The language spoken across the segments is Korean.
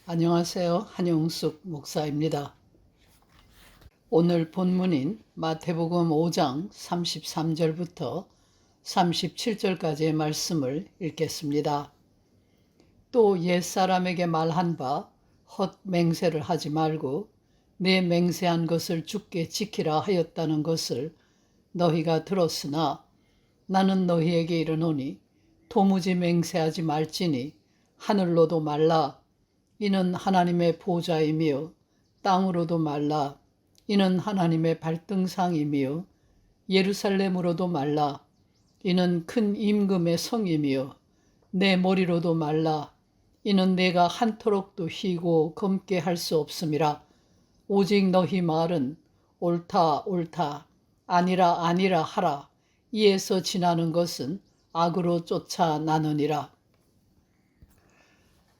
안녕하세요. 한용숙 목사입니다. 오늘 본문인 마태복음 5장 33절부터 37절까지의 말씀을 읽겠습니다. 또 옛사람에게 말한 바 헛 맹세를 하지 말고 내 맹세한 것을 주께 지키라 하였다는 것을 너희가 들었으나 나는 너희에게 이르노니 도무지 맹세하지 말지니 하늘로도 말라 이는 하나님의 보좌이며 땅으로도 말라 이는 하나님의 발등상이며 예루살렘으로도 말라 이는 큰 임금의 성이며 내 머리로도 말라 이는 내가 한토록도 희고 검게 할 수 없음이라. 오직 너희 말은 옳다 옳다 아니라 아니라 하라. 이에서 지나는 것은 악으로 쫓아나느니라.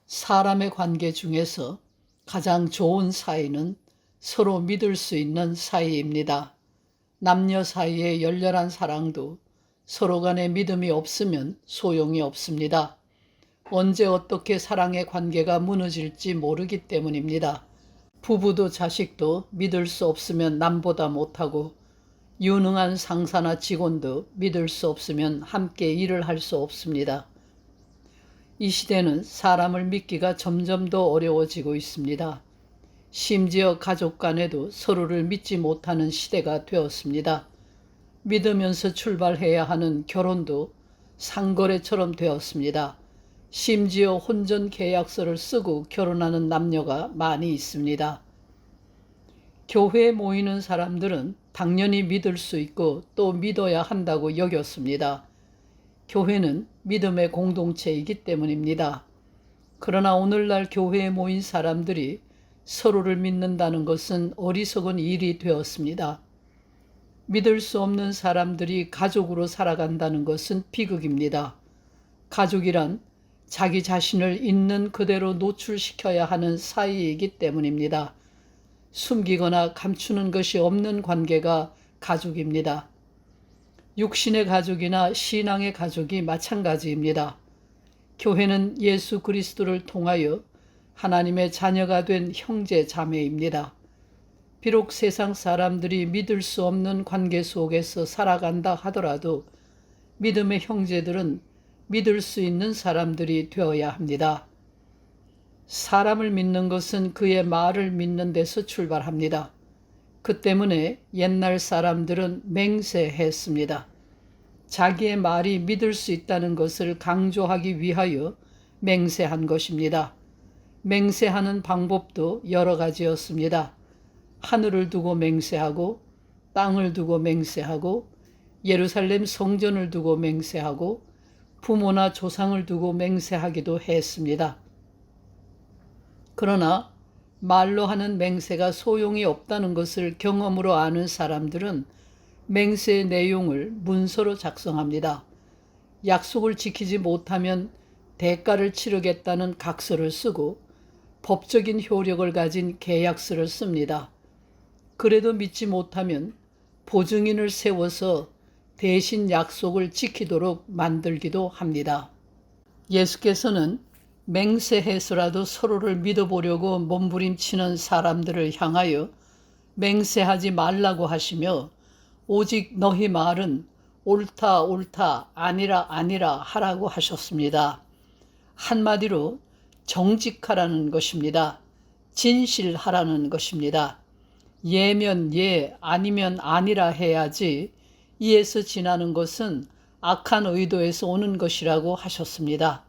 사람의 관계 중에서 가장 좋은 사이는 서로 믿을 수 있는 사이입니다. 남녀 사이의 열렬한 사랑도 서로 간에 믿음이 없으면 소용이 없습니다. 언제 어떻게 사랑의 관계가 무너질지 모르기 때문입니다. 부부도 자식도 믿을 수 없으면 남보다 못하고 유능한 상사나 직원도 믿을 수 없으면 함께 일을 할 수 없습니다. 이 시대는 사람을 믿기가 점점 더 어려워지고 있습니다. 심지어 가족 간에도 서로를 믿지 못하는 시대가 되었습니다. 믿으면서 출발해야 하는 결혼도 상거래처럼 되었습니다. 심지어 혼전 계약서를 쓰고 결혼하는 남녀가 많이 있습니다. 교회에 모이는 사람들은 당연히 믿을 수 있고 또 믿어야 한다고 여겼습니다. 교회는 믿음의 공동체이기 때문입니다. 그러나 오늘날 교회에 모인 사람들이 서로를 믿는다는 것은 어리석은 일이 되었습니다. 믿을 수 없는 사람들이 가족으로 살아간다는 것은 비극입니다. 가족이란 자기 자신을 있는 그대로 노출시켜야 하는 사이이기 때문입니다. 숨기거나 감추는 것이 없는 관계가 가족입니다. 육신의 가족이나 신앙의 가족이 마찬가지입니다. 교회는 예수 그리스도를 통하여 하나님의 자녀가 된 형제 자매입니다. 비록 세상 사람들이 믿을 수 없는 관계 속에서 살아간다 하더라도 믿음의 형제들은 믿을 수 있는 사람들이 되어야 합니다. 사람을 믿는 것은 그의 말을 믿는 데서 출발합니다. 그 때문에 옛날 사람들은 맹세했습니다. 자기의 말이 믿을 수 있다는 것을 강조하기 위하여 맹세한 것입니다. 맹세하는 방법도 여러 가지였습니다. 하늘을 두고 맹세하고 땅을 두고 맹세하고 예루살렘 성전을 두고 맹세하고 부모나 조상을 두고 맹세하기도 했습니다. 그러나 말로 하는 맹세가 소용이 없다는 것을 경험으로 아는 사람들은 맹세의 내용을 문서로 작성합니다. 약속을 지키지 못하면 대가를 치르겠다는 각서를 쓰고 법적인 효력을 가진 계약서를 씁니다. 그래도 믿지 못하면 보증인을 세워서 대신 약속을 지키도록 만들기도 합니다. 예수께서는 맹세해서라도 서로를 믿어보려고 몸부림치는 사람들을 향하여 맹세하지 말라고 하시며 오직 너희 말은 옳다 옳다 아니라 아니라 하라고 하셨습니다. 한마디로 정직하라는 것입니다. 진실하라는 것입니다. 예면 예 아니면 아니라 해야지 이에서 지나는 것은 악한 의도에서 오는 것이라고 하셨습니다.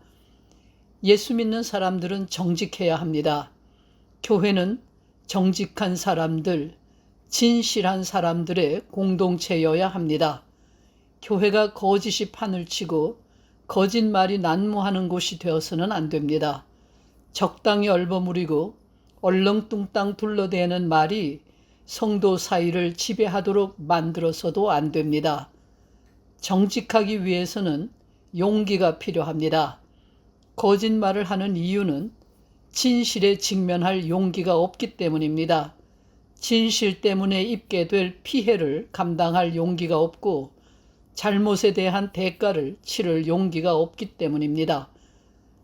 예수 믿는 사람들은 정직해야 합니다. 교회는 정직한 사람들, 진실한 사람들의 공동체여야 합니다. 교회가 거짓이 판을 치고 거짓말이 난무하는 곳이 되어서는 안 됩니다. 적당히 얼버무리고 얼렁뚱땅 둘러대는 말이 성도 사이를 지배하도록 만들어서도 안 됩니다. 정직하기 위해서는 용기가 필요합니다. 거짓말을 하는 이유는 진실에 직면할 용기가 없기 때문입니다. 진실 때문에 입게 될 피해를 감당할 용기가 없고 잘못에 대한 대가를 치를 용기가 없기 때문입니다.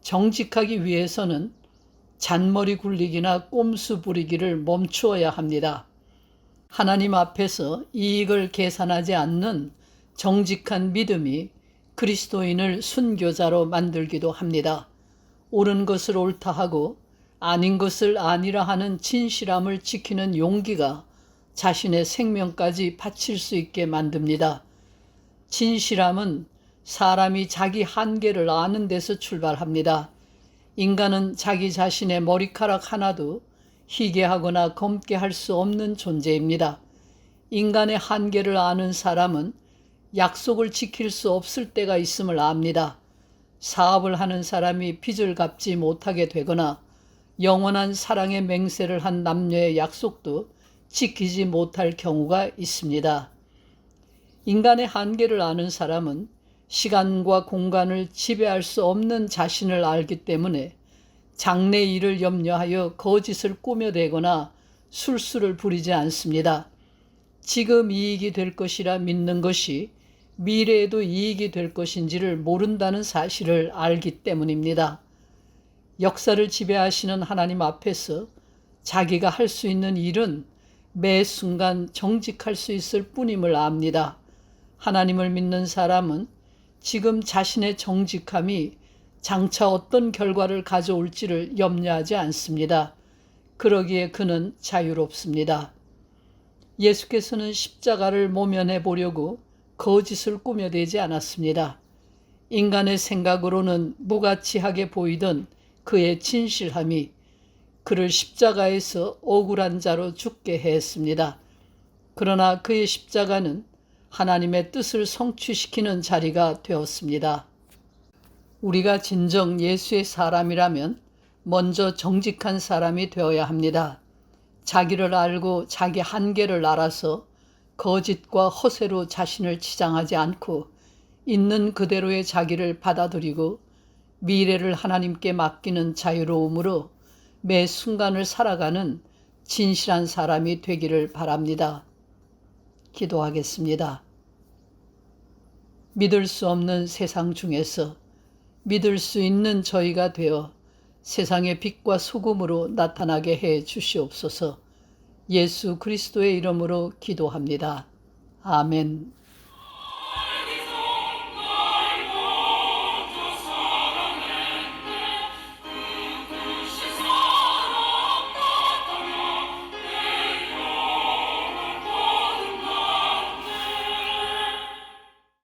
정직하기 위해서는 잔머리 굴리기나 꼼수 부리기를 멈추어야 합니다. 하나님 앞에서 이익을 계산하지 않는 정직한 믿음이 그리스도인을 순교자로 만들기도 합니다. 옳은 것을 옳다 하고 아닌 것을 아니라 하는 진실함을 지키는 용기가 자신의 생명까지 바칠 수 있게 만듭니다. 진실함은 사람이 자기 한계를 아는 데서 출발합니다. 인간은 자기 자신의 머리카락 하나도 희게 하거나 검게 할 수 없는 존재입니다. 인간의 한계를 아는 사람은 약속을 지킬 수 없을 때가 있음을 압니다. 사업을 하는 사람이 빚을 갚지 못하게 되거나 영원한 사랑의 맹세를 한 남녀의 약속도 지키지 못할 경우가 있습니다. 인간의 한계를 아는 사람은 시간과 공간을 지배할 수 없는 자신을 알기 때문에 장래 일을 염려하여 거짓을 꾸며대거나 술수를 부리지 않습니다. 지금 이익이 될 것이라 믿는 것이 미래에도 이익이 될 것인지를 모른다는 사실을 알기 때문입니다. 역사를 지배하시는 하나님 앞에서 자기가 할 수 있는 일은 매 순간 정직할 수 있을 뿐임을 압니다. 하나님을 믿는 사람은 지금 자신의 정직함이 장차 어떤 결과를 가져올지를 염려하지 않습니다. 그러기에 그는 자유롭습니다. 예수께서는 십자가를 모면해 보려고 거짓을 꾸며대지 않았습니다. 인간의 생각으로는 무가치하게 보이던 그의 진실함이 그를 십자가에서 억울한 자로 죽게 했습니다. 그러나 그의 십자가는 하나님의 뜻을 성취시키는 자리가 되었습니다. 우리가 진정 예수의 사람이라면 먼저 정직한 사람이 되어야 합니다. 자기를 알고 자기 한계를 알아서 거짓과 허세로 자신을 치장하지 않고 있는 그대로의 자기를 받아들이고 미래를 하나님께 맡기는 자유로움으로 매 순간을 살아가는 진실한 사람이 되기를 바랍니다. 기도하겠습니다. 믿을 수 없는 세상 중에서 믿을 수 있는 저희가 되어 세상의 빛과 소금으로 나타나게 해 주시옵소서. 예수 그리스도의 이름으로 기도합니다. 아멘.